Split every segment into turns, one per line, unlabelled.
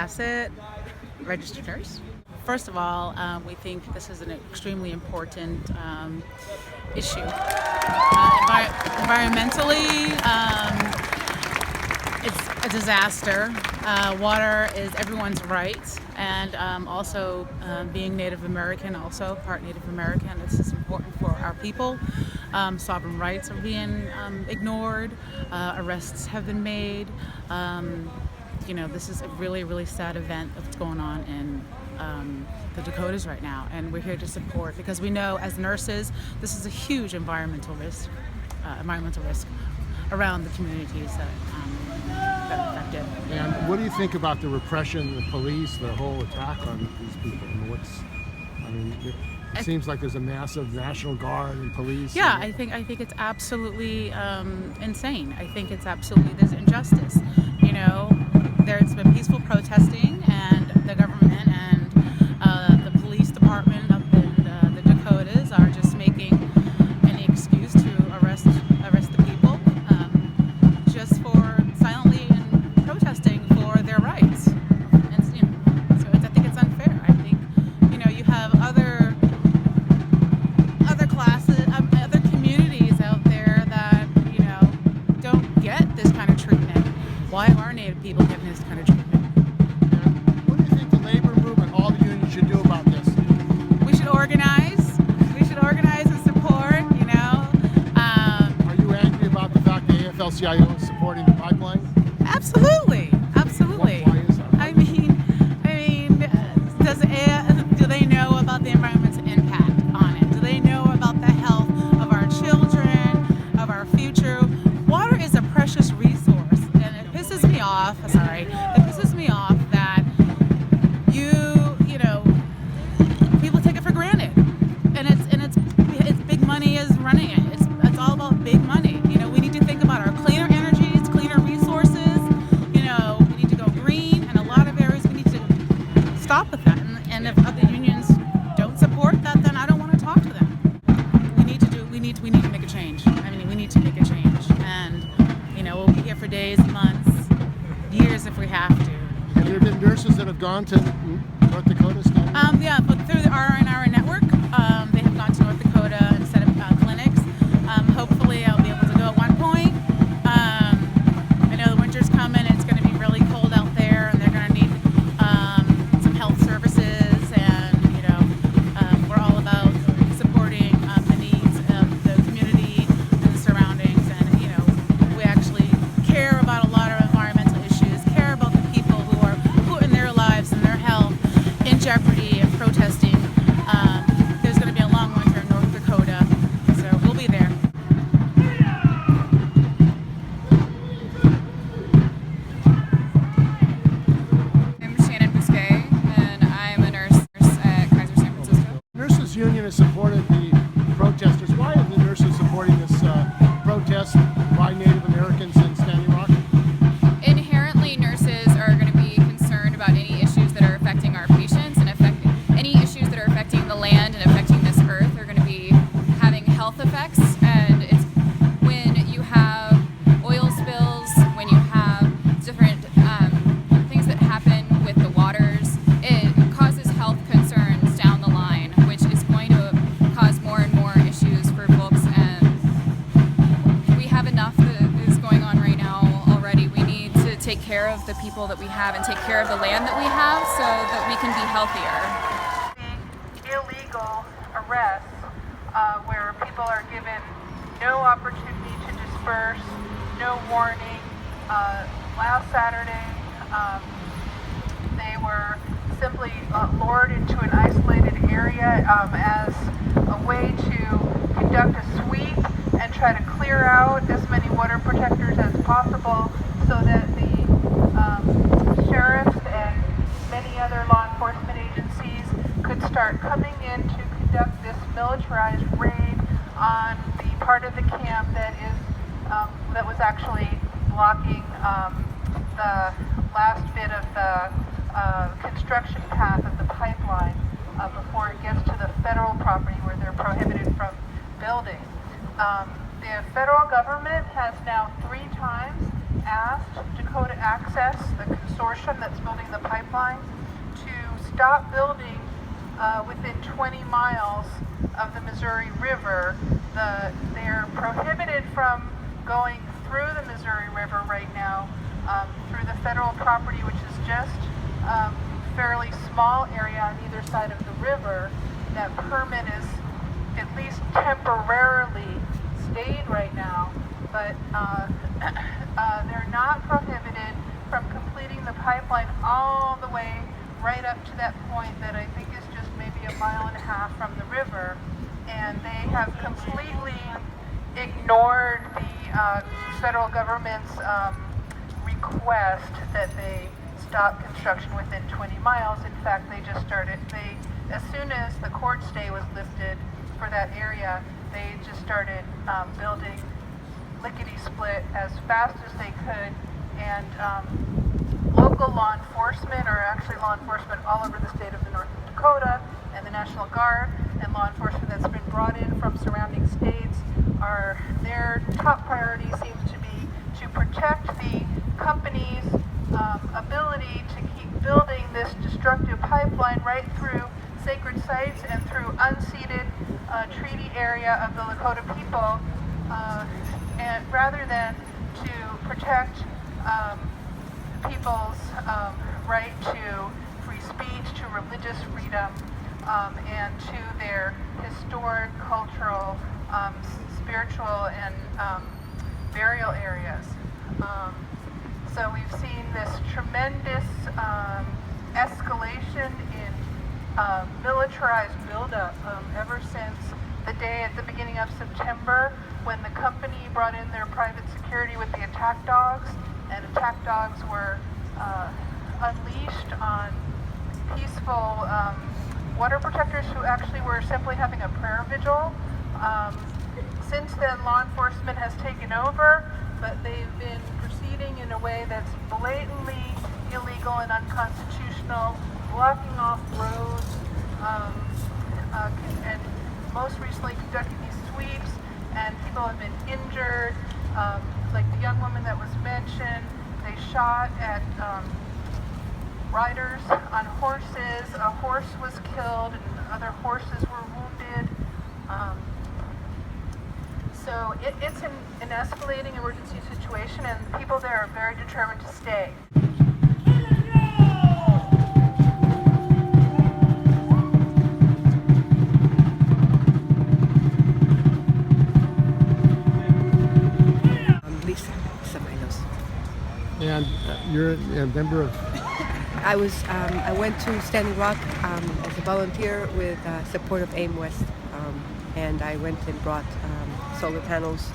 Bassett, registered nurse. First of all, we think this is an extremely important issue. Environmentally, it's a disaster. Water is everyone's right, and also being Native American, also part Native American, this is important for our people. Sovereign rights are being ignored. Arrests have been made. This is a really, really sad event that's going on in the Dakotas right now, and we're here to support because we know as nurses this is a huge environmental risk around the communities that are affected.
And what do you think about the repression, the police, the whole attack on these people? It seems like there's a massive National Guard and police.
Yeah, I think it's absolutely insane. I think it's absolutely, there's injustice. There's been peaceful protesting, and the government and the police department of the Dakotas are just making any excuse to arrest the people just for silently and protesting for their rights. And so I think it's unfair. I think you have other classes, other communities out there that don't get this kind of treatment. Why are Native people getting this kind of treatment?
What do you think the labor movement, all the unions should do about this?
We should organize. We should organize and support,
Are you angry about the fact that AFL-CIO is supporting the pipeline?
Absolutely. Absolutely.
Why is that?
Do they know about the environment's impact on it? Do they know about the health of our children, of our future? Water is a precious resource, and it pisses me off. It pisses me off that people take it for granted, and it's big money is running it. It's all about big money. We need to think about our cleaner energies, cleaner resources. We need to go green, and a lot of areas we need to stop with that. And if other unions don't support that, then I don't want to talk to them. We need to make a change. We need to make a change, and we'll be here for days, months, years if we have to.
Have there been nurses that have gone to North Dakota?
Yeah, but through the RNR network, they have gone to North Dakota and set up clinics. Hopefully I'll be able to go at one point. I know the winter's coming, it's going to be really cold out there, and they're going to need some health services, and we're all about supporting the needs of the community and the surroundings, and we actually care about a lot of environmental issues, care about the people who are putting their lives and their health in jeopardy and protesting. There's going to be a long winter in North Dakota, so we'll be there.
Nurses Union has supported the protesters. Why are the nurses supporting this protest by Native Americans in Standing Rock?
Inherently, nurses are going to be concerned about any issues that are affecting our patients and any issues that are affecting the land and affecting this earth are going to be having health effects. And it's when you have oil spills, when you have different things that happen with the waters, it causes health concerns down the line, which is going to cause more and more issues for folks. And we have enough that is going on right now already. We need to take care of the people that we have and take care of the land that we have so that we can be healthier.
Illegal arrests where people are given no opportunity to disperse, no warning. Last Saturday, they were simply lured into an isolated area as a way to conduct a sweep and try to clear out as many water protectors as possible so that the sheriffs and many other law enforcement agencies could start coming in to conduct this militarized raid on the part of the camp that was actually blocking the last bit of the construction path of the pipeline before it gets to the federal property where they're prohibited from building. The federal government has now 3 times asked Dakota Access, the consortium that's building the pipeline, to stop building within 20 miles of the Missouri River. They're prohibited from going through the Missouri River right now through the federal property, which is just fairly small area on either side of the river. That permit is at least temporarily stayed right now, but they're not prohibited from completing the pipeline all the way right up to that point that I think is just maybe a mile and a half from the river. And they have completely ignored the federal government's request that they stop construction within 20 miles. In fact, they just started, as soon as the court stay was lifted for that area, they just started building lickety-split as fast as they could. And local law enforcement, or actually law enforcement all over the state of North Dakota, and the National Guard and law enforcement that's been brought in from surrounding states, their top priority seems to be to protect the company's ability to keep building this destructive pipeline right through sacred sites and through unceded treaty area of the Lakota people, and rather than to protect people's right to free speech, to religious freedom, and to their historic, cultural, spiritual, and burial areas. So we've seen this tremendous escalation in militarized buildup ever since the day at the beginning of September when the company brought in their private security with the attack dogs, and attack dogs were unleashed on peaceful water protectors who actually were simply having a prayer vigil. Since then, law enforcement has taken over, but they've been proceeding in a way that's blatantly illegal and unconstitutional, blocking off roads, and most recently conducting these sweeps, and people have been injured. Like the young woman that was mentioned, they shot at riders on horses. A horse was killed and other horses were wounded. So it's an escalating emergency situation, and people there are very determined to stay.
And you're a member of?
I went to Standing Rock as a volunteer with support of AIM West, and I went and brought solar panels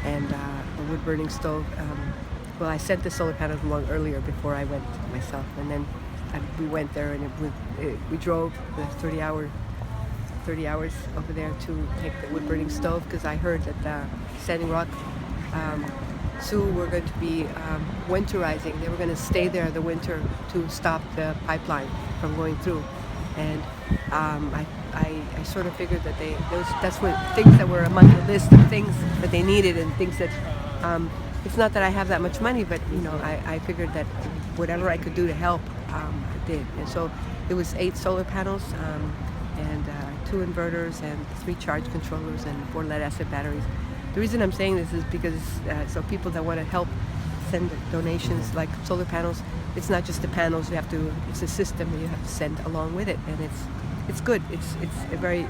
and a wood burning stove. Well, I sent the solar panels along earlier before I went myself, and then we went there and we drove the 30 hours over there to take the wood burning stove, because I heard that Standing Rock Sioux were going to be winterizing. They were going to stay there the winter to stop the pipeline from going through. And I sort of figured that that's what things that were among the list of things that they needed, and things that it's not that I have that much money, but I figured that whatever I could do to help, I did. And so it was 8 solar panels and 2 inverters and 3 charge controllers and 4 lead-acid batteries. The reason I'm saying this is because so people that want to help send donations like solar panels, it's not just the panels. It's a system that you have to send along with it, and it's good. It's a very.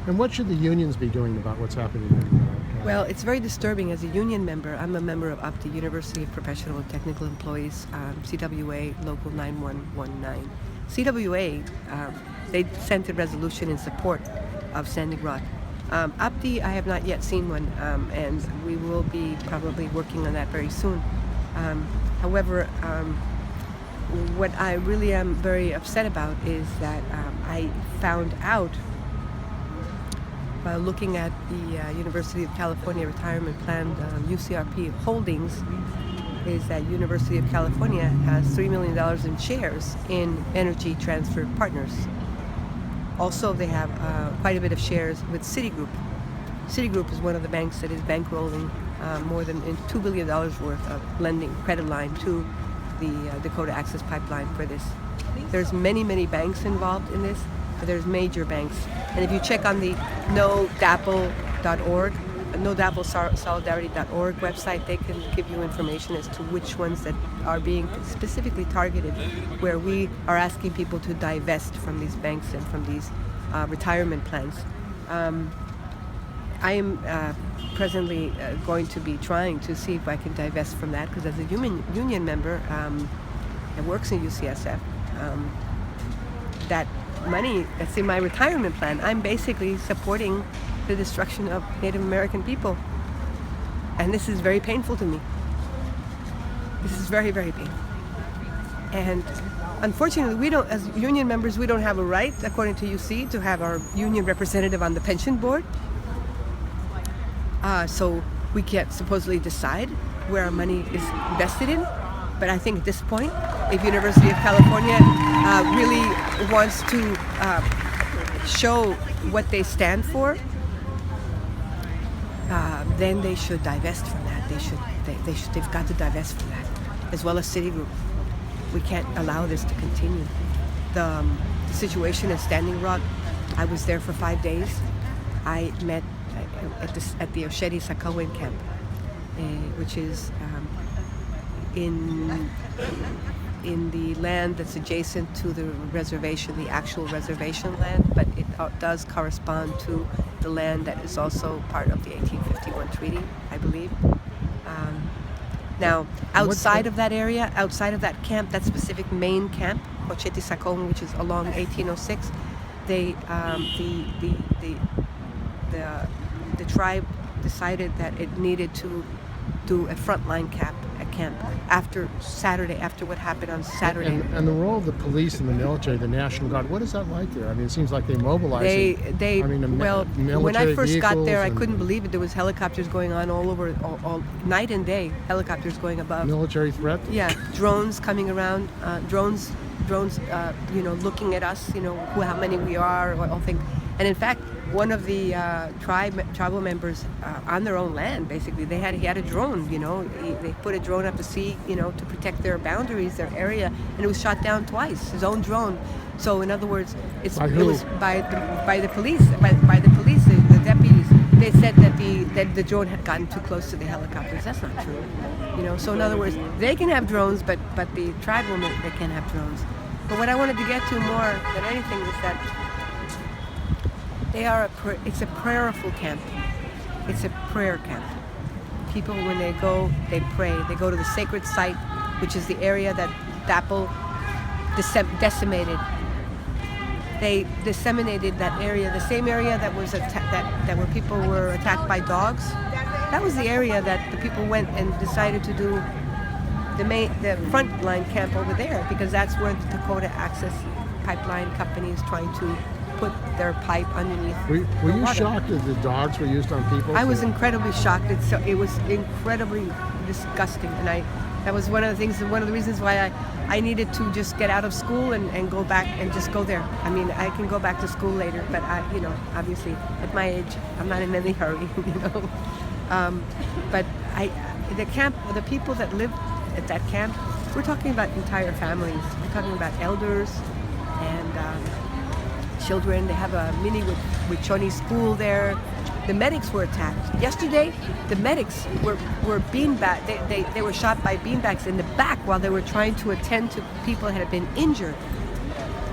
And what should the unions be doing about what's happening there?
Well, it's very disturbing. As a union member, I'm a member of UPTE, University of Professional and Technical Employees, CWA Local 9119. CWA, they sent a resolution in support of Standing Rock. UPTE, I have not yet seen one, and we will be probably working on that very soon. However, what I really am very upset about is that I found out while looking at the University of California Retirement Plan UCRP holdings, is that University of California has $3 million in shares in Energy Transfer Partners. Also, they have quite a bit of shares with Citigroup. Citigroup is one of the banks that is bankrolling more than $2 billion worth of lending credit line to the Dakota Access Pipeline for this. There's many banks involved in this. There's major banks. And if you check on the NoDAPL.org, NoDAPLSolidarity.org website, they can give you information as to which ones that are being specifically targeted, where we are asking people to divest from these banks and from these retirement plans. I am presently going to be trying to see if I can divest from that, because as a union member that works in UCSF, that money that's in my retirement plan, I'm basically supporting the destruction of Native American people. And this is very painful to me. This is very painful. And unfortunately, we don't, as union members, we don't have a right, according to UC, to have our union representative on the pension board. So we can't supposedly decide where our money is invested in. But I think at this point, if University of California really wants to show what they stand for, then they should divest from that. They've got to divest from that, as well as Citigroup. We can't allow this to continue. The situation in Standing Rock, I was there for 5 days. I met at the Osheti-Sakowin camp, which is in the land that's adjacent to the reservation, the actual reservation land, but it does correspond to the land that is also part of the 1851 treaty, I believe. Now, outside of that area, outside of that camp, that specific main camp, Osheti-Sakowin, which is along 1806, the tribe decided that it needed to do a frontline camp after Saturday, after what happened on Saturday.
And the role of the police and the military, the National Guard, what is that like there? I mean, it seems like they mobilize.
When I first got there, I couldn't
and
believe it. There was helicopters going on all over, all night and day. Helicopters going above.
military threat.
Yeah, drones coming around. Drones, looking at us. How many we are, all things. And in fact, one of the tribal members on their own land, basically, he had a drone. They put a drone up to see, to protect their boundaries, their area, and it was shot down twice. His own drone. So in other words, it was by the police, the deputies. They said that the drone had gotten too close to the helicopters. That's not true. So in other words, they can have drones, but the tribal, they can't have drones. But what I wanted to get to more than anything is that it's a prayerful camp. It's a prayer camp. People, when they go, they pray. They go to the sacred site, which is the area that DAPL decimated. They disseminated that area, the same area that was that where people were attacked by dogs. That was the area that the people went and decided to do the frontline camp over there, because that's where the Dakota Access Pipeline Company is trying to put their pipe underneath.
Were you
water.
shocked that the dogs were used on people?
I was incredibly shocked. It was incredibly disgusting, and that was one of the reasons why I needed to just get out of school and go back and just go there. I mean, I can go back to school later, but obviously at my age, I'm not in any hurry, But the camp, the people that lived at that camp, we're talking about entire families. We're talking about elders and children. They have a mini Wichoni school there. The medics were attacked. Yesterday, the medics were beanbag. They were shot by beanbags in the back while they were trying to attend to people that had been injured.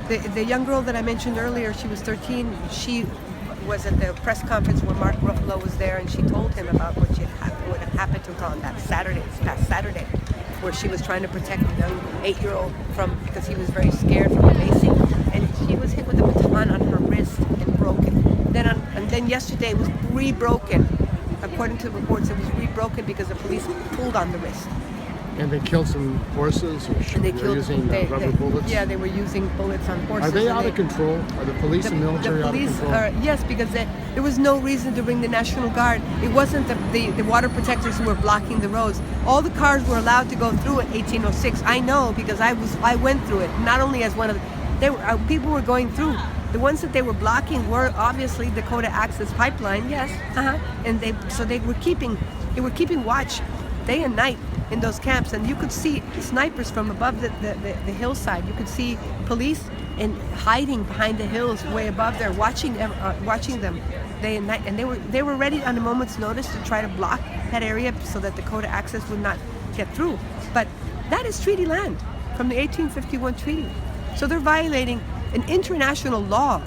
The young girl that I mentioned earlier, she was 13. She was at the press conference where Mark Ruffalo was there, and she told him about what had happened to her on that past Saturday, where she was trying to protect a young 8-year-old because he was very scared from the basing, and she was hit with a baton on her wrist and broken. Then yesterday it was re-broken. According to reports, it was re-broken because the police pulled on the wrist.
And they killed some horses, or they were using rubber bullets?
Yeah, they were using bullets on horses.
Are they out of control? Are the police and military out of control?
Yes, because there was no reason to bring the National Guard. It wasn't the water protectors who were blocking the roads. All the cars were allowed to go through at 1806. I know, because I went through it, not only as one of People were going through. The ones that they were blocking were obviously Dakota Access Pipeline, yes, and they were keeping watch day and night in those camps, and you could see snipers from above the hillside. You could see police and hiding behind the hills way above there, watching them day and night, and they were ready on a moment's notice to try to block that area so that Dakota Access would not get through. But that is treaty land from the 1851 treaty. So they're violating an international law.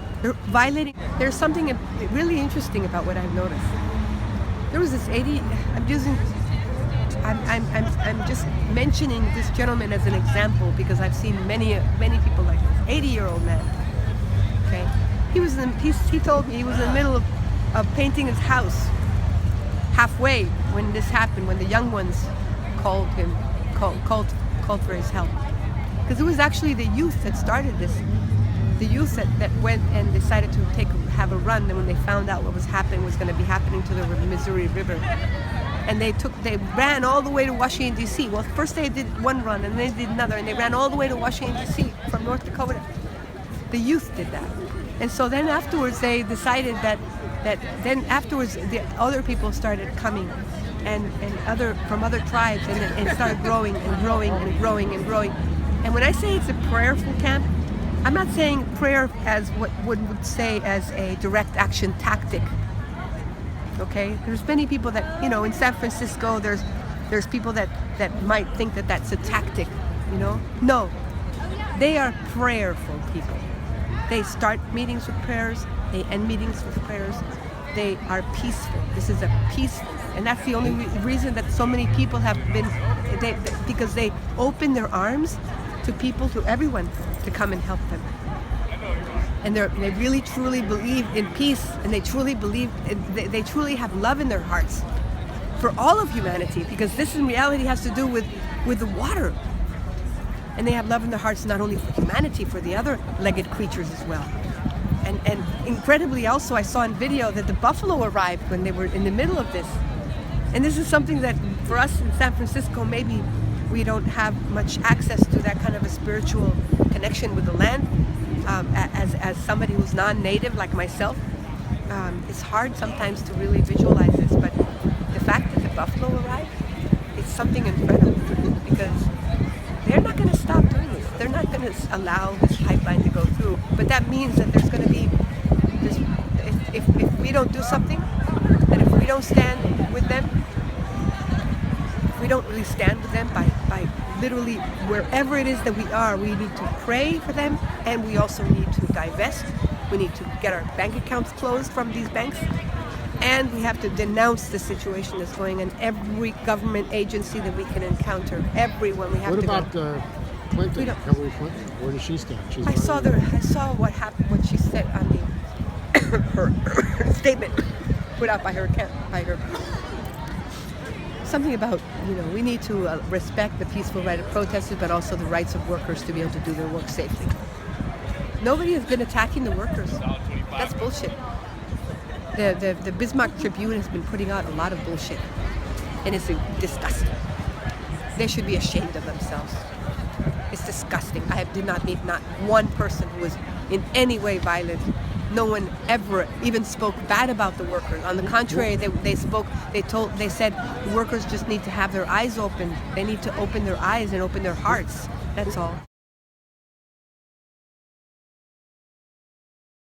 There's something really interesting about what I've noticed. There was this I'm just mentioning this gentleman as an example because I've seen many people like this. 80-year-old man. Okay, he told me he was in the middle of painting his house. Halfway when this happened, when the young ones called for his help, because it was actually the youth that started this. The youth that went and decided to have a run, and when they found out what was going to be happening to the Missouri River, and they ran all the way to Washington D.C. Well, first they did one run, and then they did another, and they ran all the way to Washington D.C. from North Dakota. The youth did that, and so then afterwards they decided that then afterwards the other people started coming, and from other tribes, and it started growing and growing and growing and growing. And when I say it's a prayerful camp, I'm not saying prayer as what one would say as a direct action tactic. Okay, there's many people that, in San Francisco, there's people that might think that that's a tactic, No, they are prayerful people. They start meetings with prayers, they end meetings with prayers. They are peaceful. This is a peaceful, and that's the only reason that so many people have been, because they open their arms to people, to everyone, to come and help them. And they really truly believe in peace, and they truly believe, they truly have love in their hearts for all of humanity, because this in reality has to do with the water. And they have love in their hearts not only for humanity, for the other legged creatures as well. And incredibly also, I saw in video that the buffalo arrived when they were in the middle of this. And this is something that for us in San Francisco, maybe we don't have much access to that kind of a spiritual connection with the land. As somebody who's non-native like myself, it's hard sometimes to really visualize this, but the fact that the buffalo arrived, it's something incredible, because they're not going to stop doing this. They're not going to allow this pipeline to go through. But that means that there's going to be this, if we don't do something, that if we don't stand with them, if we don't really stand with them by literally wherever it is that we need to pray for them, and we also need to divest. We need to get our bank accounts closed from these banks, and we have to denounce the situation that's going on in every government agency that we can encounter. Everyone we have
what
to.
What about Clinton? Hillary Clinton? Where does she stand?
I saw what happened, what she said on her statement put out by her something about, we need to respect the peaceful right of protesters, but also the rights of workers to be able to do their work safely. Nobody has been attacking the workers. That's bullshit. The Bismarck Tribune has been putting out a lot of bullshit, and it's disgusting. They should be ashamed of themselves. It's disgusting. I did not meet not one person who was in any way violent. No one ever even spoke bad about the workers. On the contrary, they said the workers just need to have their eyes open. They need to open their eyes and open their hearts. That's all.